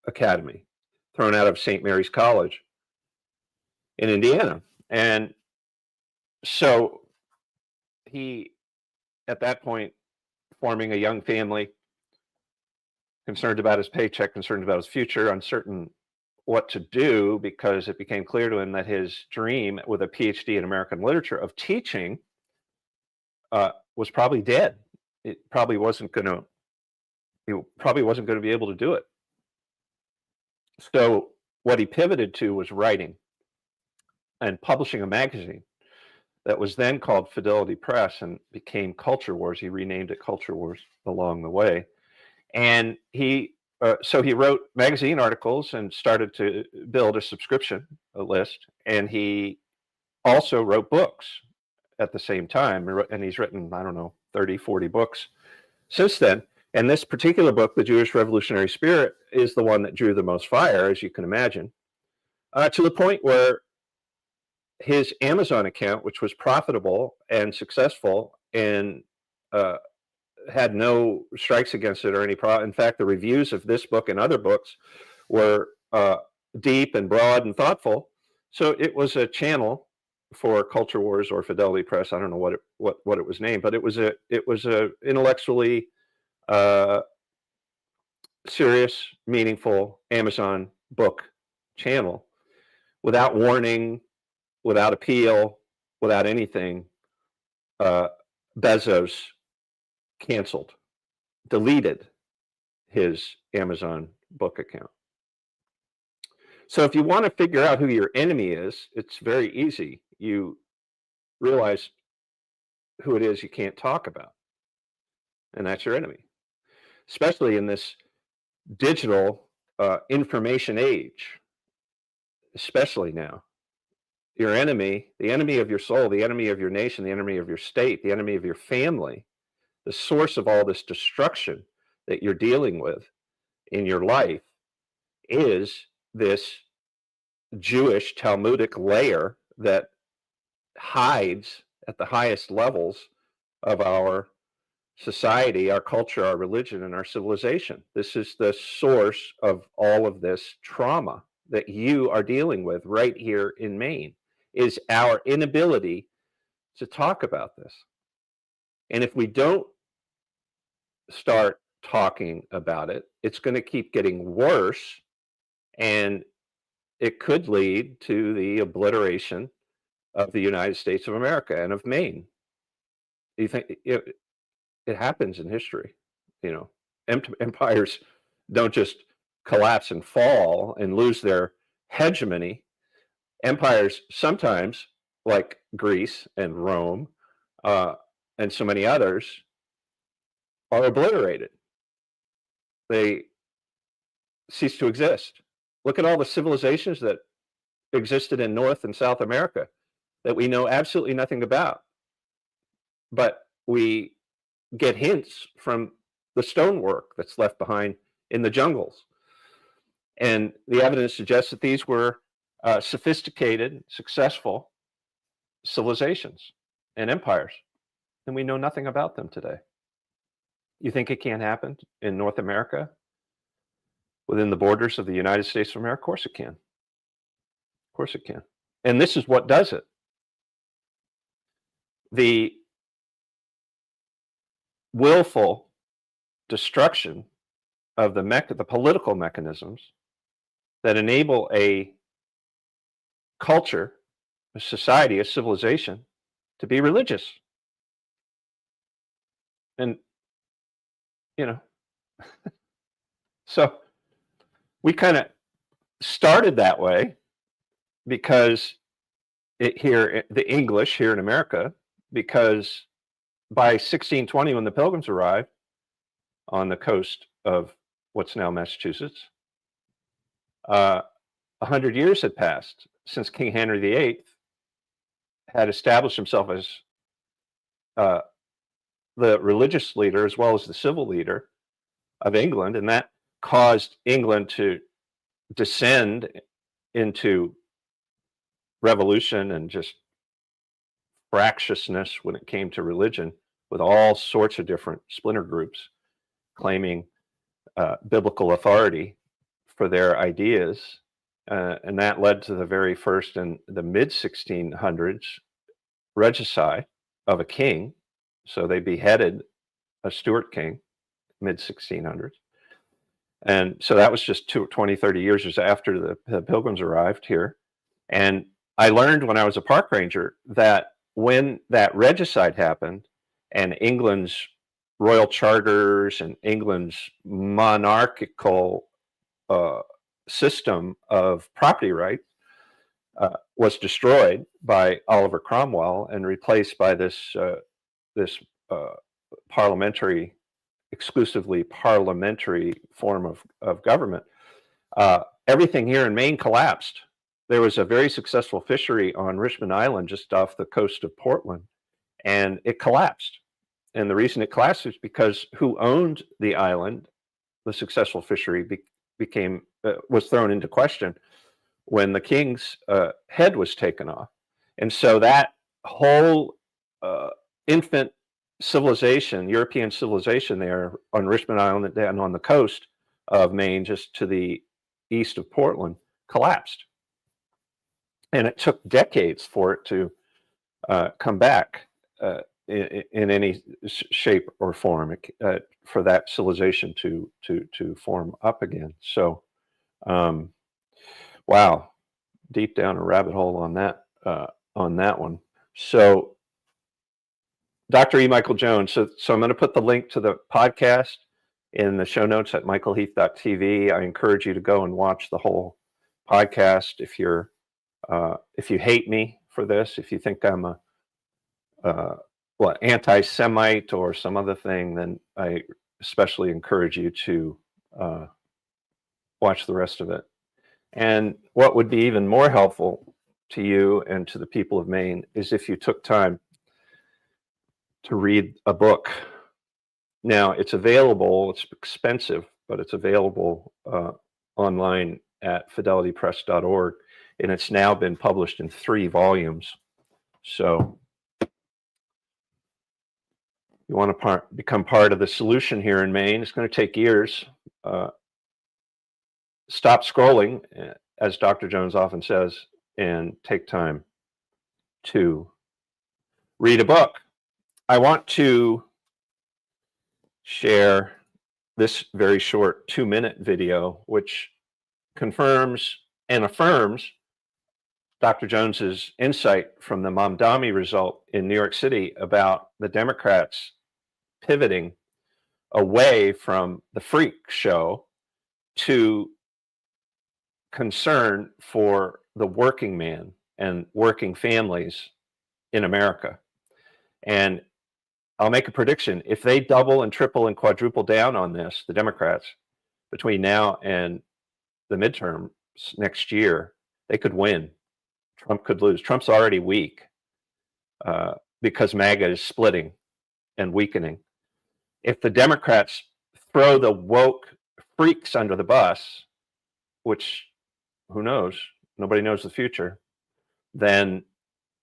academy, thrown out of St. Mary's College in Indiana. And so he, at that point, forming a young family, concerned about his paycheck, concerned about his future, uncertain what to do, because it became clear to him that his dream with a PhD in American literature of teaching was probably dead. It probably wasn't going to. He probably wasn't going to be able to do it. So what he pivoted to was writing and publishing a magazine that was then called Fidelity Press and became Culture Wars. He renamed it Culture Wars along the way. And so he wrote magazine articles and started to build a subscription list. And he also wrote books at the same time. And he's written, I don't know, 30, 40 books since then. And this particular book, The Jewish Revolutionary Spirit, is the one that drew the most fire, as you can imagine, to the point where his Amazon account, which was profitable and successful and had no strikes against it or any problem. In fact, the reviews of this book and other books were deep and broad and thoughtful. So it was a channel for Culture Wars or Fidelity Press. I don't know what it was named, but it was a intellectually serious, meaningful Amazon book channel, without warning, without appeal, without anything. Bezos deleted his Amazon book account. So if you want to figure out who your enemy is, it's very easy. You realize who it is you can't talk about, and that's your enemy, especially in this digital information age, especially now. Your enemy, the enemy of your soul, the enemy of your nation, the enemy of your state, the enemy of your family, the source of all this destruction that you're dealing with in your life is this Jewish Talmudic layer that hides at the highest levels of our society, our culture, our religion, and our civilization. This is the source of all of this trauma that you are dealing with right here in Maine, is our inability to talk about this. And if we don't start talking about it, it's going to keep getting worse, and it could lead to the obliteration of the United States of America and of Maine. You think it happens in history? Empires don't just collapse and fall and lose their hegemony. Empires sometimes, like Greece and Rome and so many others, are obliterated. They cease to exist. Look at all the civilizations that existed in North and South America that we know absolutely nothing about, but we get hints from the stonework that's left behind in the jungles. And the evidence suggests that these were sophisticated, successful civilizations and empires, and we know nothing about them today. You think it can't happen in North America, within the borders of the United States of America? Of course it can. Of course it can. And this is what does it. The willful destruction of the political mechanisms that enable a culture, a society, a civilization to be religious. And, so we kind of started that way because the English here in America, because by 1620, when the Pilgrims arrived on the coast of what's now Massachusetts, 100 years had passed since King Henry VIII had established himself as the religious leader as well as the civil leader of England, and that caused England to descend into revolution and just fractiousness when it came to religion, with all sorts of different splinter groups claiming biblical authority for their ideas. And that led to the very first, in the mid 1600s, regicide of a king So they beheaded a Stuart king, mid 1600s. And so that was just 20, 30 years after the Pilgrims arrived here. And I learned when I was a park ranger that when that regicide happened and England's royal charters and England's monarchical system of property rights was destroyed by Oliver Cromwell and replaced by this parliamentary, exclusively parliamentary form of government, everything here in Maine collapsed. There was a very successful fishery on Richmond Island, just off the coast of Portland, and it collapsed. And the reason it collapsed is because who owned the island, the successful fishery, was thrown into question when the king's head was taken off. And so that whole infant civilization, European civilization there on Richmond Island and on the coast of Maine, just to the east of Portland, collapsed. And it took decades for it to come back in any shape or form, for that civilization to form up again. So, wow, deep down a rabbit hole on that one. So, Dr. E. Michael Jones. So I'm going to put the link to the podcast in the show notes at michaelheath.tv. I encourage you to go and watch the whole podcast. If you hate me for this, if you think I'm a anti-Semite or some other thing, then I especially encourage you to watch the rest of it. And what would be even more helpful to you and to the people of Maine is if you took time to read a book. Now, it's available, it's expensive, but it's available online at fidelitypress.org, and it's now been published in 3 volumes. So you want to become part of the solution here in Maine. It's going to take years. Stop scrolling, as Dr. Jones often says, and take time to read a book. I want to share this very short 2-minute video, which confirms and affirms Dr. Jones's insight from the Mamdani result in New York City about the Democrats pivoting away from the freak show to concern for the working man and working families in America. And I'll make a prediction. If they double and triple and quadruple down on this, the Democrats, between now and the midterms next year, they could win. Trump could lose. Trump's already weak because MAGA is splitting and weakening. If the Democrats throw the woke freaks under the bus, which who knows, nobody knows the future, then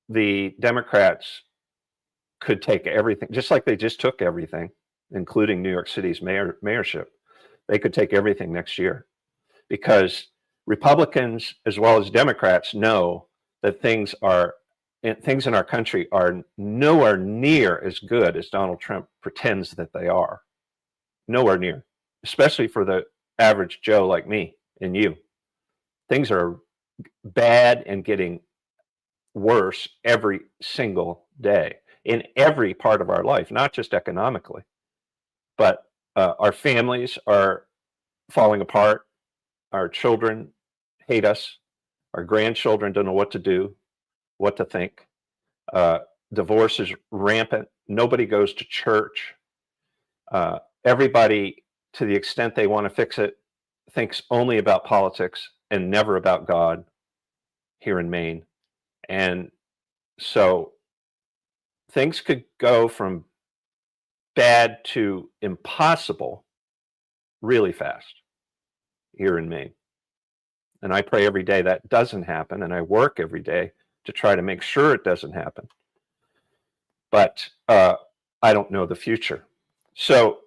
the Democrats could take everything, just like they just took everything, including New York City's mayorship. They could take everything next year because Republicans as well as Democrats know that things in our country are nowhere near as good as Donald Trump pretends that they are. Nowhere near, especially for the average Joe like me and you. Things are bad and getting worse every single day in every part of our life, not just economically, but our families are falling apart. Our children hate us. Our grandchildren don't know what to do, what to think. Divorce is rampant. Nobody goes to church. Everybody, to the extent they want to fix it, thinks only about politics and never about God here in Maine. And so things could go from bad to impossible really fast here in Maine. And I pray every day that doesn't happen, and I work every day to try to make sure it doesn't happen. But I don't know the future. So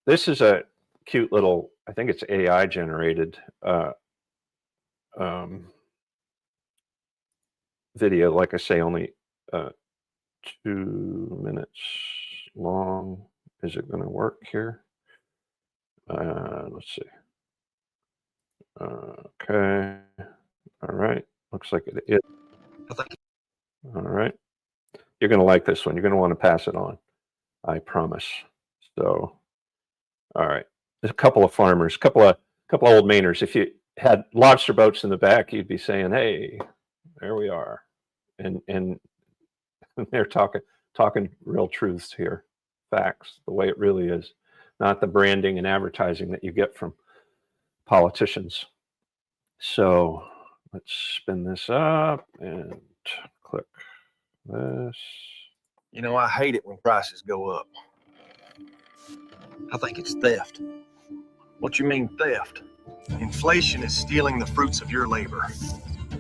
this is a cute little, I think it's AI generated video. Like I say, only 2 minutes long is it going to work here? Let's see. Okay. All right. Looks like it is. All right. You're going to like this one. You're going to want to pass it on. I promise. So, all right. There's a couple of farmers, couple of old Mainers. If you had lobster boats in the back, you'd be saying, "Hey, there we are," and they're talking real truths here, facts, the way it really is, not the branding and advertising that you get from politicians. So let's spin this up and click this. You know, I hate it when prices go up. I think it's theft. What you mean theft? Inflation is stealing the fruits of your labor.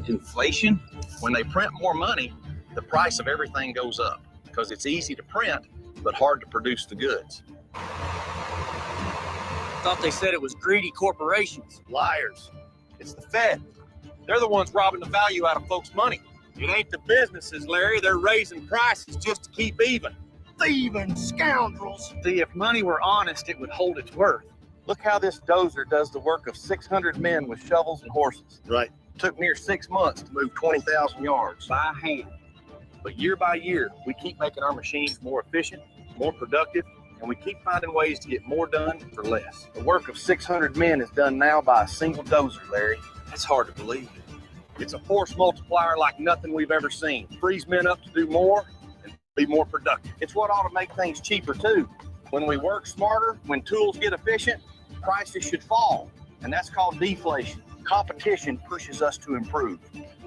Inflation? When they print more money, the price of everything goes up because it's easy to print, but hard to produce the goods. Thought they said it was greedy corporations. Liars. It's the Fed. They're the ones robbing the value out of folks' money. It ain't the businesses, Larry. They're raising prices just to keep even. Thieving scoundrels. See, if money were honest, it would hold its worth. Look how this dozer does the work of 600 men with shovels and horses. Right. Took near 6 months to move 20,000 yards. By hand. But year by year, we keep making our machines more efficient, more productive, and we keep finding ways to get more done for less. The work of 600 men is done now by a single dozer, Larry. That's hard to believe. It's a force multiplier like nothing we've ever seen. Frees men up to do more and be more productive. It's what ought to make things cheaper too. When we work smarter, when tools get efficient, prices should fall. And that's called deflation. Competition pushes us to improve.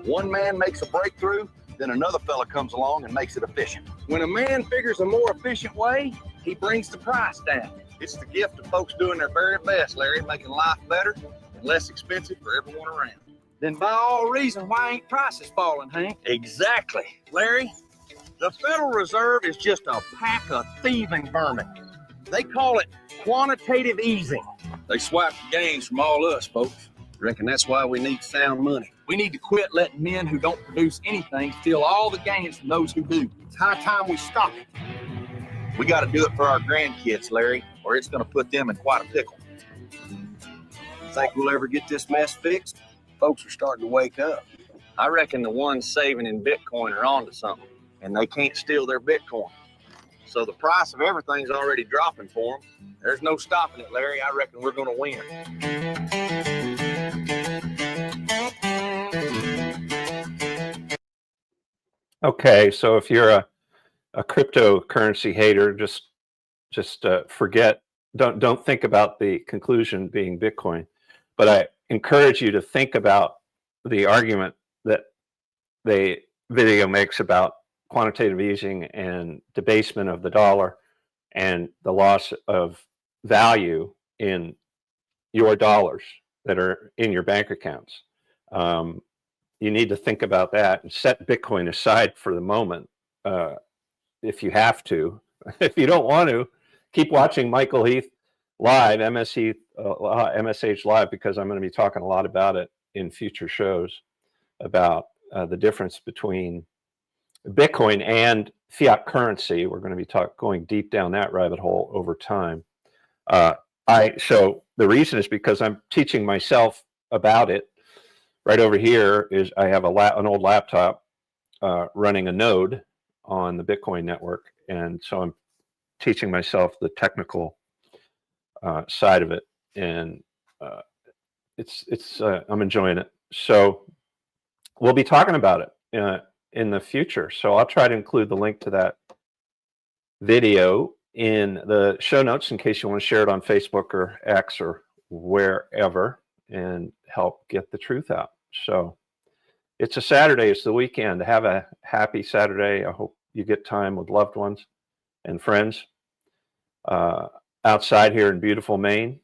One man makes a breakthrough, then another fella comes along and makes it efficient. When a man figures a more efficient way, he brings the price down. It's the gift of folks doing their very best, Larry, making life better and less expensive for everyone around. Then by all reason, why ain't prices falling, Hank? Exactly. Larry, the Federal Reserve is just a pack of thieving vermin. They call it quantitative easing. They swiped the gains from all us, folks. Reckon that's why we need sound money. We need to quit letting men who don't produce anything steal all the gains from those who do. It's high time we stop it. We got to do it for our grandkids, Larry, or it's going to put them in quite a pickle. Think we'll ever get this mess fixed? Folks are starting to wake up. I reckon the ones saving in Bitcoin are onto something, and they can't steal their Bitcoin. So the price of everything's already dropping for them. There's no stopping it, Larry. I reckon we're going to win. Okay, so if you're a cryptocurrency hater, just forget. Don't think about the conclusion being Bitcoin. But I encourage you to think about the argument that the video makes about quantitative easing and debasement of the dollar and the loss of value in your dollars that are in your bank accounts. You need to think about that and set Bitcoin aside for the moment if you have to. If you don't want to, keep watching Michael Heath live, MSH live, because I'm going to be talking a lot about it in future shows about the difference between Bitcoin and fiat currency. We're going to be going deep down that rabbit hole over time. So the reason is because I'm teaching myself about it. Right over here is I have an old laptop running a node on the Bitcoin network, and so I'm teaching myself the technical side of it, and I'm enjoying it. So we'll be talking about it in the future. So I'll try to include the link to that video in the show notes in case you want to share it on Facebook or X or wherever and help get the truth out. So it's a Saturday, it's the weekend. Have a happy Saturday. I hope you get time with loved ones and friends outside here in beautiful Maine.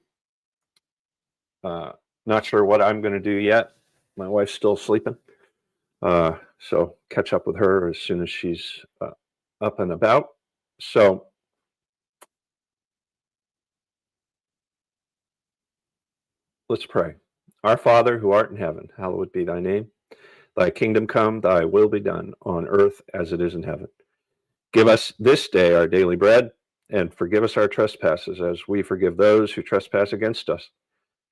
Not sure what I'm going to do yet. My wife's still sleeping. So catch up with her as soon as she's up and about. So let's pray. Our Father, who art in heaven, hallowed be thy name. Thy kingdom come, thy will be done on earth as it is in heaven. Give us this day our daily bread, and forgive us our trespasses as we forgive those who trespass against us.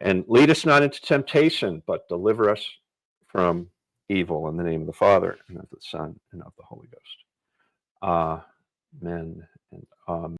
And lead us not into temptation, but deliver us from evil. In the name of the Father, and of the Son, and of the Holy Ghost. Amen and amen.